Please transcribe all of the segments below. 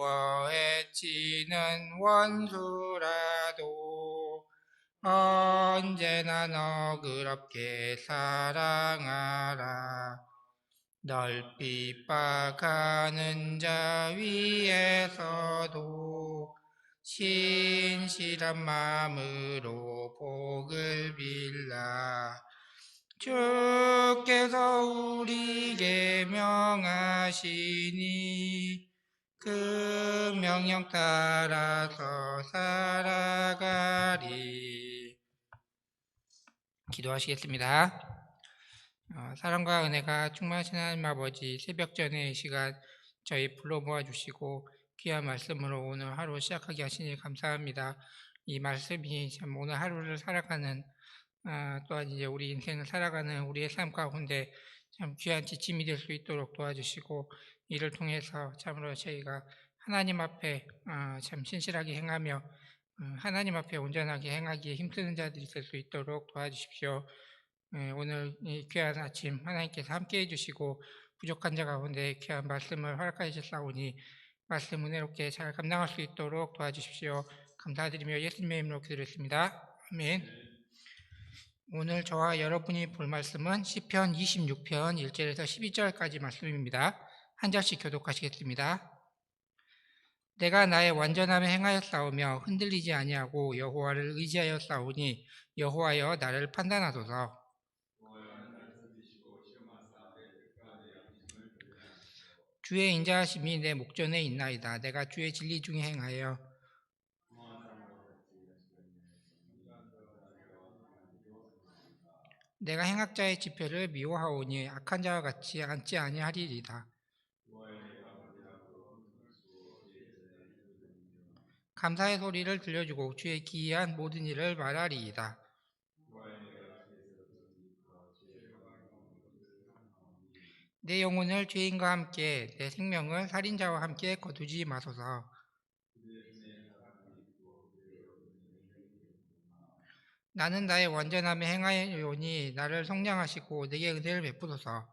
미워해치는 원수라도 언제나 너그럽게 사랑하라. 넓이 빡가는 자 위에서도 신실한 마음으로 복을 빌라. 주께서 우리에게 명하시니 그 명령 따라서 살아가리. 기도하시겠습니다. 사랑과 은혜가 충만하신 하나님 아버지, 새벽 전에 이 시간 저희 불러 모아주시고 귀한 말씀으로 오늘 하루 시작하게 하시니 감사합니다. 이 말씀이 참 오늘 하루를 살아가는 또한 이제 우리 인생을 살아가는 우리의 삶 가운데 참 귀한 지침이 될 수 있도록 도와주시고, 이를 통해서 참으로 저희가 하나님 앞에 참 신실하게 행하며 하나님 앞에 온전하게 행하기에 힘쓰는 자들이 될 수 있도록 도와주십시오. 오늘 이 귀한 아침 하나님께서 함께해 주시고 부족한 자 가운데 귀한 말씀을 허락하여 주사오니 말씀 은혜롭게 잘 감당할 수 있도록 도와주십시오. 감사드리며 예수님의 이름으로 기도했습니다. 아멘. 오늘 저와 여러분이 볼 말씀은 시편 26편 1절에서 12절까지 말씀입니다. 한 절씩 교독하시겠습니다. 내가 나의 완전함에 행하여 싸우며 흔들리지 아니하고 여호와를 의지하여 싸우니 여호와여 나를 판단하소서. 주의 인자하심이 내 목전에 있나이다. 내가 주의 진리 중에 행하여 내가 행악자의 지표를 미워하오니 악한 자와 같이 앉지 아니하리이다. 감사의 소리를 들려주고 주의 기이한 모든 일을 말하리이다. 내 영혼을 죄인과 함께 내 생명을 살인자와 함께 거두지 마소서. 나는 나의 완전함에 행하여오니 나를 성량하시고 내게 은혜를 베푸소서.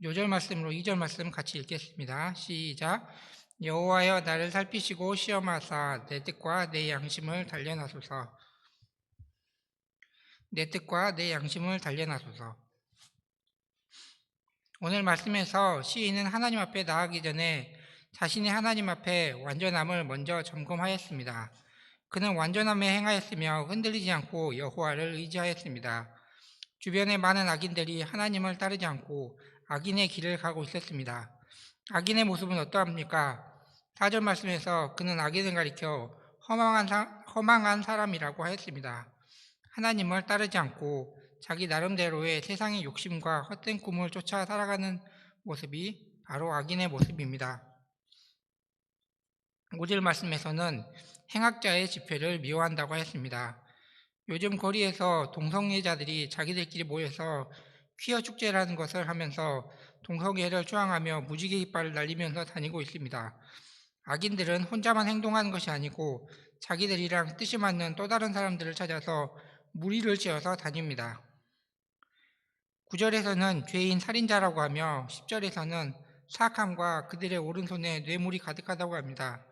요절 말씀으로 2절 말씀 같이 읽겠습니다. 시작. 여호와여 나를 살피시고 시험하사 내 뜻과 내 양심을 단련하소서. 내 뜻과 내 양심을 단련하소서. 오늘 말씀에서 시인은 하나님 앞에 나아가기 전에 자신이 하나님 앞에 완전함을 먼저 점검하였습니다. 그는 완전함에 행하였으며 흔들리지 않고 여호와를 의지하였습니다. 주변의 많은 악인들이 하나님을 따르지 않고 악인의 길을 가고 있었습니다. 악인의 모습은 어떠합니까? 4절 말씀에서 그는 악인을 가리켜 허망한 사람이라고 하였습니다. 하나님을 따르지 않고 자기 나름대로의 세상의 욕심과 헛된 꿈을 쫓아 살아가는 모습이 바로 악인의 모습입니다. 5절 말씀에서는 행악자의 집회를 미워한다고 했습니다. 요즘 거리에서 동성애자들이 자기들끼리 모여서 퀴어 축제라는 것을 하면서 동성애를 추앙하며 무지개 이빨을 날리면서 다니고 있습니다. 악인들은 혼자만 행동하는 것이 아니고 자기들이랑 뜻이 맞는 또 다른 사람들을 찾아서 무리를 지어서 다닙니다. 9절에서는 죄인 살인자라고 하며 10절에서는 사악함과 그들의 오른손에 뇌물이 가득하다고 합니다.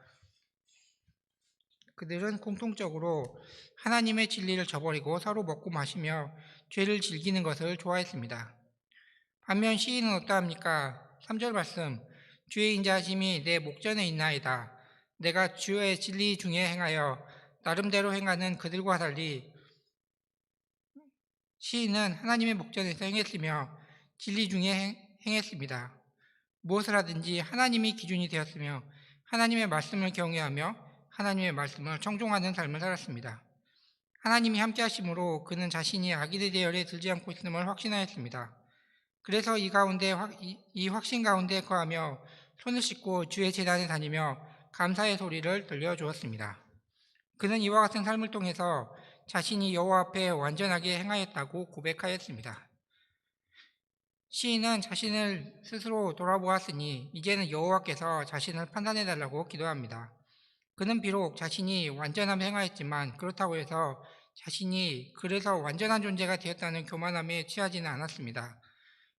그들은 공통적으로 하나님의 진리를 저버리고 서로 먹고 마시며 죄를 즐기는 것을 좋아했습니다. 반면 시인은 어떠합니까? 3절 말씀, 주의 인자하심이 내 목전에 있나이다. 내가 주의 진리 중에 행하여 나름대로 행하는 그들과 달리 시인은 하나님의 목전에서 행했으며 진리 중에 행했습니다. 무엇을 하든지 하나님이 기준이 되었으며 하나님의 말씀을 경외하며 하나님의 말씀을 청종하는 삶을 살았습니다. 하나님이 함께 하심으로 그는 자신이 악인의 대열에 들지 않고 있음을 확신하였습니다. 그래서 이 확신 가운데 거하며 손을 씻고 주의 제단에 다니며 감사의 소리를 들려주었습니다. 그는 이와 같은 삶을 통해서 자신이 여호와 앞에 완전하게 행하였다고 고백하였습니다. 시인은 자신을 스스로 돌아보았으니 이제는 여호와께서 자신을 판단해달라고 기도합니다. 그는 비록 자신이 완전함에 행하였지만 그렇다고 해서 자신이 그래서 완전한 존재가 되었다는 교만함에 취하지는 않았습니다.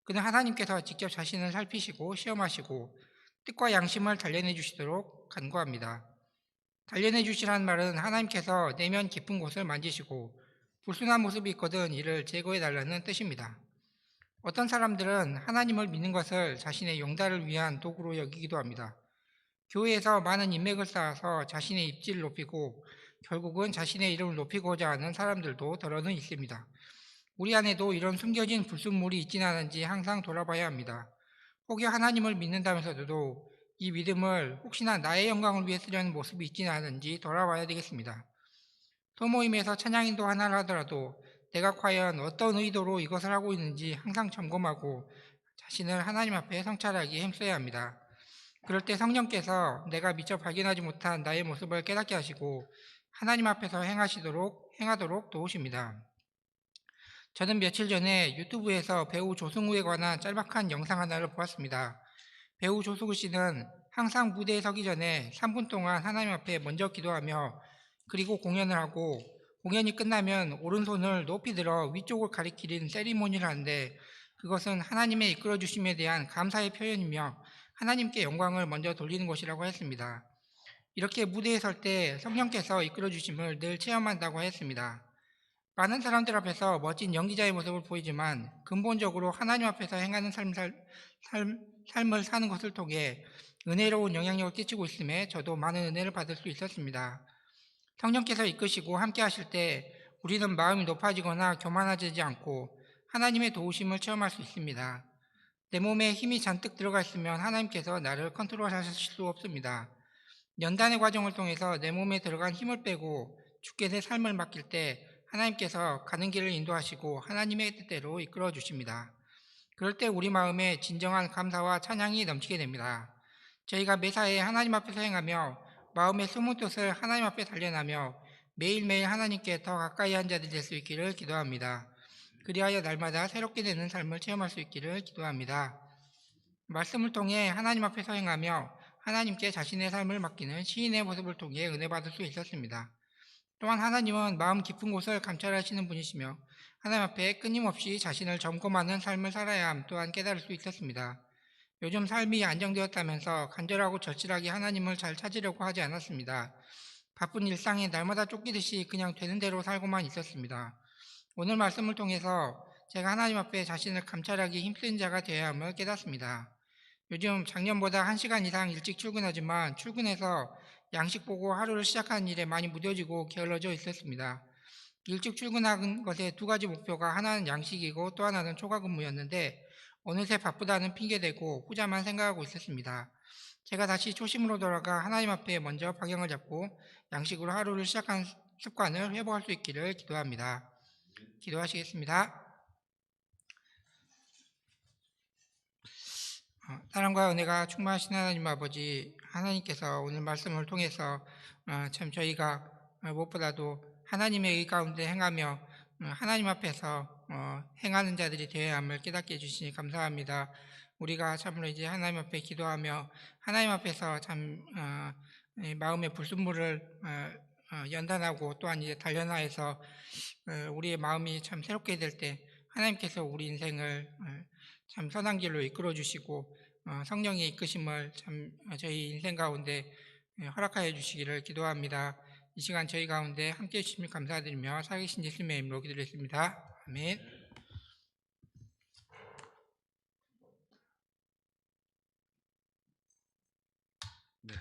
그는 하나님께서 직접 자신을 살피시고 시험하시고 뜻과 양심을 단련해 주시도록 간구합니다. 단련해 주시라는 말은 하나님께서 내면 깊은 곳을 만지시고 불순한 모습이 있거든 이를 제거해 달라는 뜻입니다. 어떤 사람들은 하나님을 믿는 것을 자신의 영달을 위한 도구로 여기기도 합니다. 교회에서 많은 인맥을 쌓아서 자신의 입지를 높이고 결국은 자신의 이름을 높이고자 하는 사람들도 더러는 있습니다. 우리 안에도 이런 숨겨진 불순물이 있지는 않은지 항상 돌아봐야 합니다. 혹여 하나님을 믿는다면서도 이 믿음을 혹시나 나의 영광을 위해 쓰려는 모습이 있지는 않은지 돌아봐야 되겠습니다. 소모임에서 찬양인도 하나를 하더라도 내가 과연 어떤 의도로 이것을 하고 있는지 항상 점검하고 자신을 하나님 앞에 성찰하기에 힘써야 합니다. 그럴 때 성령께서 내가 미처 발견하지 못한 나의 모습을 깨닫게 하시고 하나님 앞에서 행하도록 도우십니다. 저는 며칠 전에 유튜브에서 배우 조승우에 관한 짤막한 영상 하나를 보았습니다. 배우 조승우 씨는 항상 무대에 서기 전에 3분 동안 하나님 앞에 먼저 기도하며 그리고 공연을 하고 공연이 끝나면 오른손을 높이 들어 위쪽을 가리키는 세리머니를 하는데 그것은 하나님의 이끌어 주심에 대한 감사의 표현이며 하나님께 영광을 먼저 돌리는 것이라고 했습니다. 이렇게 무대에 설 때 성령께서 이끌어 주심을 늘 체험한다고 했습니다. 많은 사람들 앞에서 멋진 연기자의 모습을 보이지만 근본적으로 하나님 앞에서 행하는 삶을 사는 것을 통해 은혜로운 영향력을 끼치고 있음에 저도 많은 은혜를 받을 수 있었습니다. 성령께서 이끄시고 함께 하실 때 우리는 마음이 높아지거나 교만해지지 않고 하나님의 도우심을 체험할 수 있습니다. 내 몸에 힘이 잔뜩 들어가 있으면 하나님께서 나를 컨트롤하실 수 없습니다. 연단의 과정을 통해서 내 몸에 들어간 힘을 빼고 주께 내 삶을 맡길 때 하나님께서 가는 길을 인도하시고 하나님의 뜻대로 이끌어 주십니다. 그럴 때 우리 마음에 진정한 감사와 찬양이 넘치게 됩니다. 저희가 매사에 하나님 앞에서 행하며 마음의 숨은 뜻을 하나님 앞에 단련하며 매일매일 하나님께 더 가까이 한 자들이 될 수 있기를 기도합니다. 그리하여 날마다 새롭게 되는 삶을 체험할 수 있기를 기도합니다. 말씀을 통해 하나님 앞에서 행하며 하나님께 자신의 삶을 맡기는 시인의 모습을 통해 은혜 받을 수 있었습니다. 또한 하나님은 마음 깊은 곳을 감찰하시는 분이시며 하나님 앞에 끊임없이 자신을 점검하는 삶을 살아야 함 또한 깨달을 수 있었습니다. 요즘 삶이 안정되었다면서 간절하고 절실하게 하나님을 잘 찾으려고 하지 않았습니다. 바쁜 일상에 날마다 쫓기듯이 그냥 되는 대로 살고만 있었습니다. 오늘 말씀을 통해서 제가 하나님 앞에 자신을 감찰하기 힘쓴 자가 되어야 함을 깨닫습니다. 요즘 작년보다 1시간 이상 일찍 출근하지만 출근해서 양식 보고 하루를 시작하는 일에 많이 무뎌지고 게을러져 있었습니다. 일찍 출근한 것의 두 가지 목표가 하나는 양식이고 또 하나는 초과 근무였는데 어느새 바쁘다는 핑계대고 후자만 생각하고 있었습니다. 제가 다시 초심으로 돌아가 하나님 앞에 먼저 방향을 잡고 양식으로 하루를 시작한 습관을 회복할 수 있기를 기도합니다. 기도하시겠습니다. 사랑과 은혜가 충만하신 하나님 아버지, 하나님께서 오늘 말씀을 통해서 참 저희가 무엇보다도 하나님의 의 가운데 행하며 하나님 앞에서 행하는 자들이 되어야 함을 깨닫게 해주시니 감사합니다. 우리가 참으로 이제 하나님 앞에 기도하며 하나님 앞에서 참 이 마음의 불순물을 연단하고 또한 이제 단련하여서 우리의 마음이 참 새롭게 될 때 하나님께서 우리 인생을 참 선한 길로 이끌어 주시고 성령의 이끄심을 참 저희 인생 가운데 허락하여 주시기를 기도합니다. 이 시간 저희 가운데 함께해 주시면 감사드리며 살아계신 예수님의 이름으로 기도드렸습니다. 아멘. 네,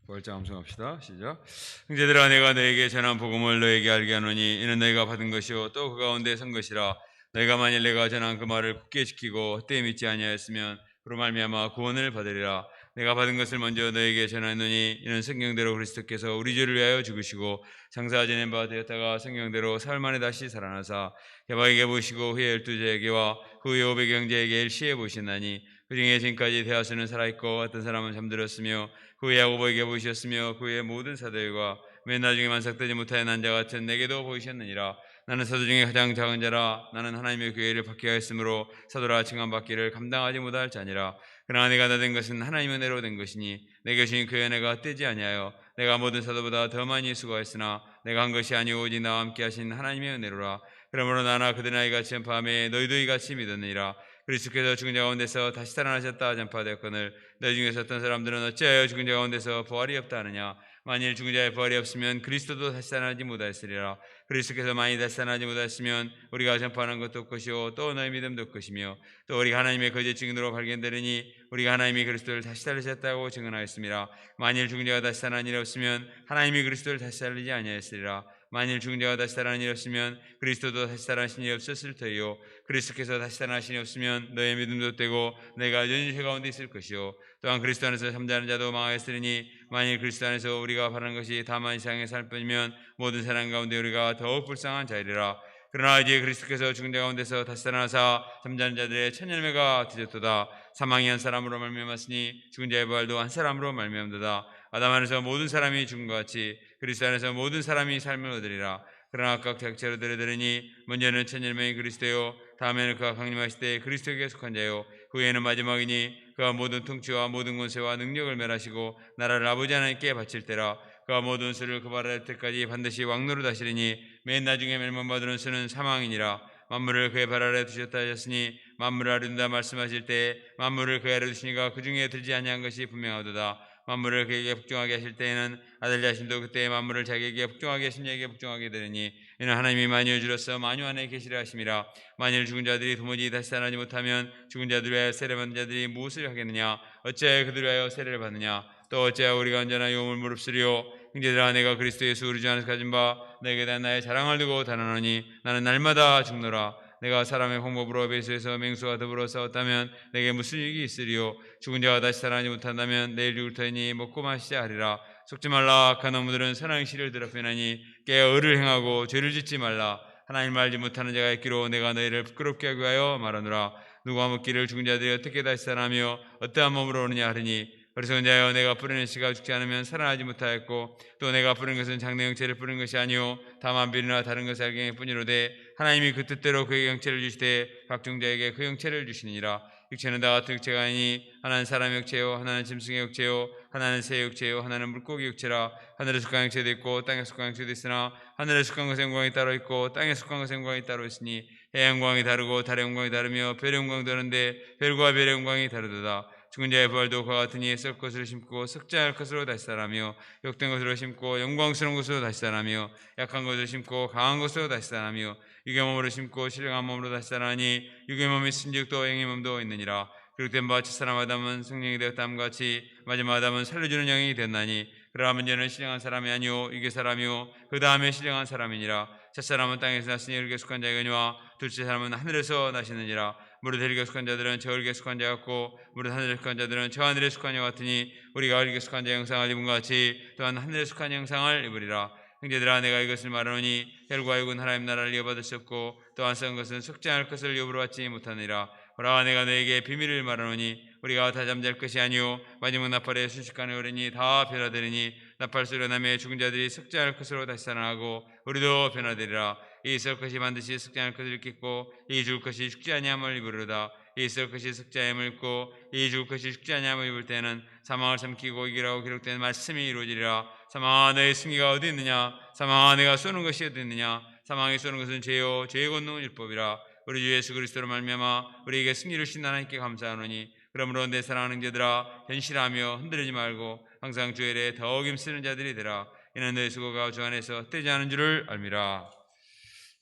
부활장 함성합시다. 시작. 형제들아, 내가 너에게 전한 복음을 너에게 알게 하노니 이는 너희가 받은 것이요 또 그 가운데 선 것이라. 너희가 만일 내가 전한 그 말을 굳게 지키고 헛되이 믿지 아니하였으면 그로 말미암아 구원을 받으리라. 내가 받은 것을 먼저 너에게 전하노니 이는 성경대로 그리스도께서 우리 죄를 위하여 죽으시고 장사 지낸 바 되었다가 성경대로 사흘 만에 다시 살아나사 개바에게 보시고 후에 12제에게와 그 후에 500 형제에게 일시에 보시나니 그 중에 지금까지 대하수는 살아있고 어떤 사람은 잠들었으며 그 후에 야고보에게 보이셨으며 그 후에 모든 사도들과 맨 나중에 만삭되지 못하여 난 자 같은 내게도 보이셨느니라. 나는 사도 중에 가장 작은 자라. 나는 하나님의 교회를 받게 하였으므로 사도라 칭함받기를 감당하지 못할 자니라. 그러나 내가 다 된 것은 하나님의 은혜로 된 것이니 내게 주신 그 은혜가 떼지 아니하여 내가 모든 사도보다 더 많이 수고하였으나 내가 한 것이 아니오 오직 나와 함께 하신 하나님의 은혜로라. 그러므로 나나 그들 나이같이 전파하며 너희도 이같이 믿었느니라. 그리스도께서 죽은 자 가운데서 다시 살아나셨다 전파되었거늘 너희 중에서 어떤 사람들은 어찌하여 죽은 자 가운데서 부활이 없다 하느냐. 만일 죽은 자의 부활이 없으면 그리스도도 다시 살아나지 못하였으리라. 그리스도께서 많이 다시 살아나지 못하였으면 우리가 전파하는 것도 없것이요 또 너희 믿음도 없것이며 또 우리가 하나님의 거짓 증인으로 발견되리니 우리가 하나님이 그리스도를 다시 살리셨다고 증언하였습니다. 만일 죽은 자가 다시 살아난 일이 없으면 하나님이 그리스도를 다시 살리지 아니하였으리라. 만일 죽은 자가 다시 살아난 일이 없으면 그리스도도 다시 살아나신 일이 없었을 터이요 그리스도께서 다시 살아나신 일이 없으면 너의 믿음도 떼고 내가 여전히 죄 가운데 있을 것이요 또한 그리스도 안에서 잠자는 자도 망하였으리니 만일 그리스도 안에서 우리가 바라는 것이 다만 이 세상에 살 뿐이면 모든 사람 가운데 우리가 더욱 불쌍한 자이리라. 그러나 이제 그리스도께서 죽은 자 가운데서 다시 살아나사 잠자는 자들의 첫 열매가 되셨도다. 사망이 한 사람으로 말미암았으니 죽은 자의 부활도 한 사람으로 말미암도다. 아담 안에서 모든 사람이 죽은 것 같이 그리스도 안에서 모든 사람이 삶을 얻으리라. 그러나 각 각자로 들으니 먼저는 첫 열매인 그리스도요 다음에는 그가 강림하실 때 그리스도에게 속한 자요 그 후에는 마지막이니 그가 모든 통치와 모든 권세와 능력을 멸하시고 나라를 아버지 하나님께 바칠 때라. 그가 모든 수를 그발할 때까지 반드시 왕노로 다시리니 맨 나중에 멸망받으는 수는 사망이니라. 만물을 그의 발 아래 두셨다 하셨으니 만물을 아른다 말씀하실 때 만물을 그의 아래 두시니가 그 중에 들지 아니한 것이 분명하도다. 만물을 그에게 복종하게 하실 때에는 아들 자신도 그때 만물을 자기에게 복종하게 하신 자에게 복종하게 되리니 이는 하나님이 만유의 주로서 만유 안에 계시려 하심이라. 만일 죽은 자들이 도무지 다시 살아나지 못하면 죽은 자들 위하여 세례 받는 자들이 무엇을 하겠느냐. 어찌하여 그들 위하여 세례를 받느냐. 또 어찌하여 우리가 언제나 용을 무릅쓰리요. 형제들아 내가 그리스도 예수 우리 주 안에서 가진 바 내게 대한 나의 자랑을 두고 단언하니 나는 날마다 죽노라. 내가 사람의 방법으로 배수해서 맹수와 더불어 싸웠다면 내게 무슨 이익이 있으리요. 죽은 자가 다시 살아나지 못한다면 내일 죽을 터이니 먹고 마시자 하리라. 속지 말라. 악한 놈들은 선한 시를 더럽히나니 깨어 의를 행하고 죄를 짓지 말라. 하나님을 알지 못하는 자가 있기로 내가 너희를 부끄럽게 하기 위하여 말하노라. 누가 묻기를 죽은 자들이 어떻게 다시 살아나며 어떠한 몸으로 오느냐 하리니 어리석은 내가 뿌리는 씨가 죽지 않으면 살아나지 못하였고 또 내가 뿌린 것은 장래 영체를 뿌린 것이 아니요 다만 비리나 다른 것을 알게 뿐이로되 하나님이 그 뜻대로 그에게 영체를 주시되 각종 자에게 그 영체를 주시니라. 육체는 다 같은 육체가 아니니 하나는 사람의 육체요 하나는 짐승의 육체요 하나는 새의 육체요 하나는 물고기 육체라. 하늘에 속한 영체도 있고 땅에 속한 영체도 있으나 하늘에 속한 것의 영광이 따로 있고 땅에 속한 것의 영광이 따로 있으니 해의 영광이 다르고 달의 영광이 다르며 별의 영광이 다른데 별과 별의 영광이 다르도다. 죽은 자의 부활도 그와 같으니 썩 것으로 심고 썩지 않을 것으로 다시 자라며 욕된 것으로 심고 영광스러운 것으로 다시 자라며 약한 것으로 심고 강한 것으로 다시 자라며 육의 몸으로 심고 신령한 몸으로 다시 자라니 육의 몸이 쓴즉도 영의 몸도 있느니라. 기록된 바 첫사람 아담은 성령이 되었다함 같이 마지막 아담은 살려주는 영이 되었나니 그러나 문제는 신령한 사람이 아니요 육의 사람이요 그 다음에 신령한 사람이니라. 첫사람은 땅에서 났으니 흙에 속한 자이거니와 둘째 사람은 하늘에서 나시느니라. 무릇 흙에 속한 자들은 저 흙에 속한 자 같고 무릇 하늘에 속한 자들은 저 하늘에 속한 자 같으니 우리가 흙에 속한 자 형상을 입은 것 같이 또한 하늘에 속한 형상을 입으리라. 형제들아 내가 이것을 말하노니 혈과 육은 하나님 나라를 이어받을 수 없고 또한 썩은 것은 썩지 않을 것을 이어부러 받지 못하느니라. 보라 내가 너에게 비밀을 말하노니 우리가 다 잠잘 것이 아니요 마지막 나팔에 순식간에 오르니 다 변화되리니 나팔 소리가 나며 죽은 자들이 썩지 않을 것으로 다시 살아나고 우리도 변화되리라. 이 썩을 것이 반드시 썩지 않을 것을 입겠고 이 죽을 것이 죽지 아니함을 입으리로다. 이 썩을 것이 썩지 아니함을 입고 이 죽을 것이 죽지 아니함을 입을 때는 사망을 삼키고 이기라고 기록된 말씀이 이루어지리라. 사망아 너의 승리가 어디 있느냐. 사망아 내가 쏘는 것이 어디 있느냐. 사망이 쏘는 것은 죄요 죄의 권능은 율법이라. 우리 주 예수 그리스도로 말미암아 우리에게 승리를 주신 하나님께 감사하노니 그러므로 내 사랑하는 자들아 현실하며 흔들리지 말고 항상 주의 일에 더욱 힘쓰는 자들이 되라. 이는 너희 수고가 주 안에서 헛되지 않은 줄을 알미라.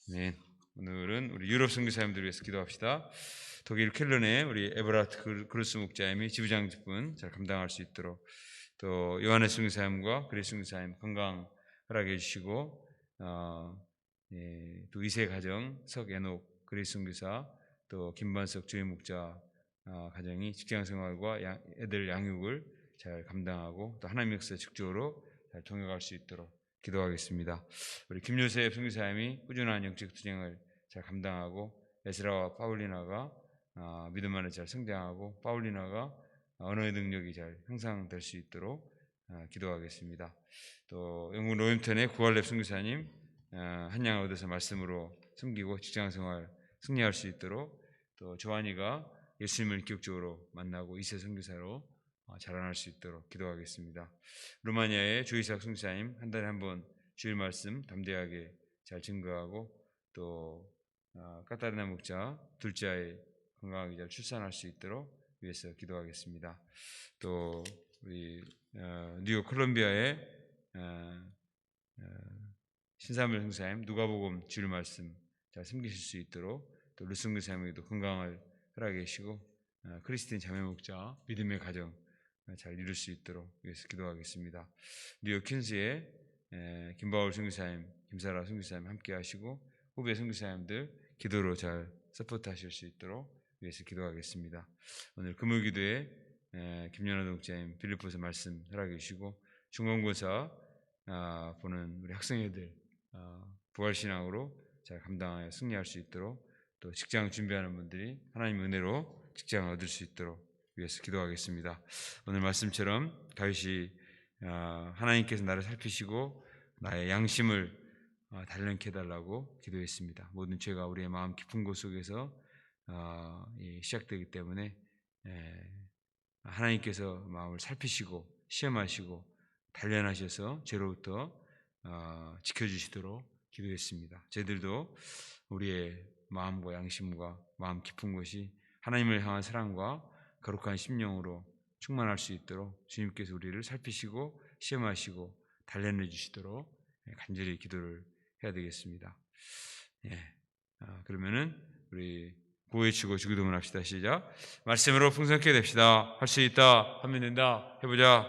네, 오늘은 우리 유럽 선교사님들 위해서 기도합시다. 독일 켈른의 우리 에버라트 그루스 목자님이 지부장 직분 잘 감당할 수 있도록 또 요하네스 선교사님과 그리스 선교사님 건강 허락해 주시고 또 2세 가정 석애녹 그리스 선교사 또 김반석 주임 목자 가정이 직장생활과 애들 양육을 잘 감당하고 또 하나님의 역사 직접으로 잘 통역할 수 있도록 기도하겠습니다. 우리 김요셉 선교사님이 꾸준한 영적 투쟁을 잘 감당하고 에스라와 파울리나가 믿음 안에 잘 성장하고 파울리나가 언어의 능력이 잘 향상될 수 있도록 기도하겠습니다. 또 영국 로햄턴의 구할랩 선교사님 한양을 얻어서 말씀으로 섬기고 직장생활 승리할 수 있도록 또 조한이가 예수님을 기억적으로 만나고 2세 선교사로 자라날 수 있도록 기도하겠습니다. 루마니아의 조이삭 선교사님 한 달에 한 번 주일 말씀 담대하게 잘 증거하고 또 카타리나 목자 둘째 아이 건강하게 잘 출산할 수 있도록 위해서 기도하겠습니다. 또 우리 뉴욕 콜롬비아의 신사물 형사님 누가복음 주일 말씀 잘 섬기실 수 있도록 또 루승 교사님에게도 건강을 허락해 주시고 크리스틴 자매 목자 믿음의 가정 잘 이룰 수 있도록 위해서 기도하겠습니다. 뉴욕 퀸즈의 김바울 선교사님, 김사라 선교사님 함께 하시고 후배 선교사님들 기도로 잘 서포트하실 수 있도록 위해서 기도하겠습니다. 오늘 금요기도에 김연아 목자님 빌립보서 말씀 허락해 주시고 중간고사 보는 우리 학생회들 부활신앙으로 잘 감당하여 승리할 수 있도록 또 직장 준비하는 분들이 하나님의 은혜로 직장을 얻을 수 있도록 위해서 기도하겠습니다. 오늘 말씀처럼 다윗이 하나님께서 나를 살피시고 나의 양심을 단련케 해달라고 기도했습니다. 모든 죄가 우리의 마음 깊은 곳 속에서 시작되기 때문에 하나님께서 마음을 살피시고 시험하시고 단련하셔서 죄로부터 지켜주시도록 기도했습니다. 저희들도 우리의 마음과 양심과 마음 깊은 곳이 하나님을 향한 사랑과 거룩한 심령으로 충만할 수 있도록 주님께서 우리를 살피시고 시험하시고 단련해 주시도록 간절히 기도를 해야 되겠습니다. 그러면은 우리 구호외치고 주기도문 합시다. 시작. 말씀으로 풍성케 됩시다. 할 수 있다 하면 된다. 해보자.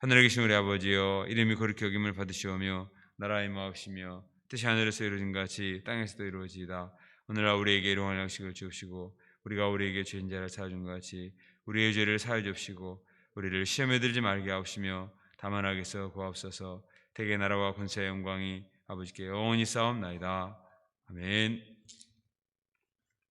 하늘에 계신 우리 아버지여, 이름이 거룩히 여김을 받으시오며 나라의 임하옵시며 뜻이 하늘에서 이루어진 같이 땅에서도 이루어지이다. 오늘날 우리에게 일용할 양식을 주옵시고 우리가 우리에게 죄인 자를 사하준 것 같이 우리의 죄를 사하여 주옵시고 우리를 시험에 들지 말게 하옵시며 다만 악에서 구하옵소서. 대개 나라와 권세와 영광이 아버지께 영원히 싸움나이다. 아멘.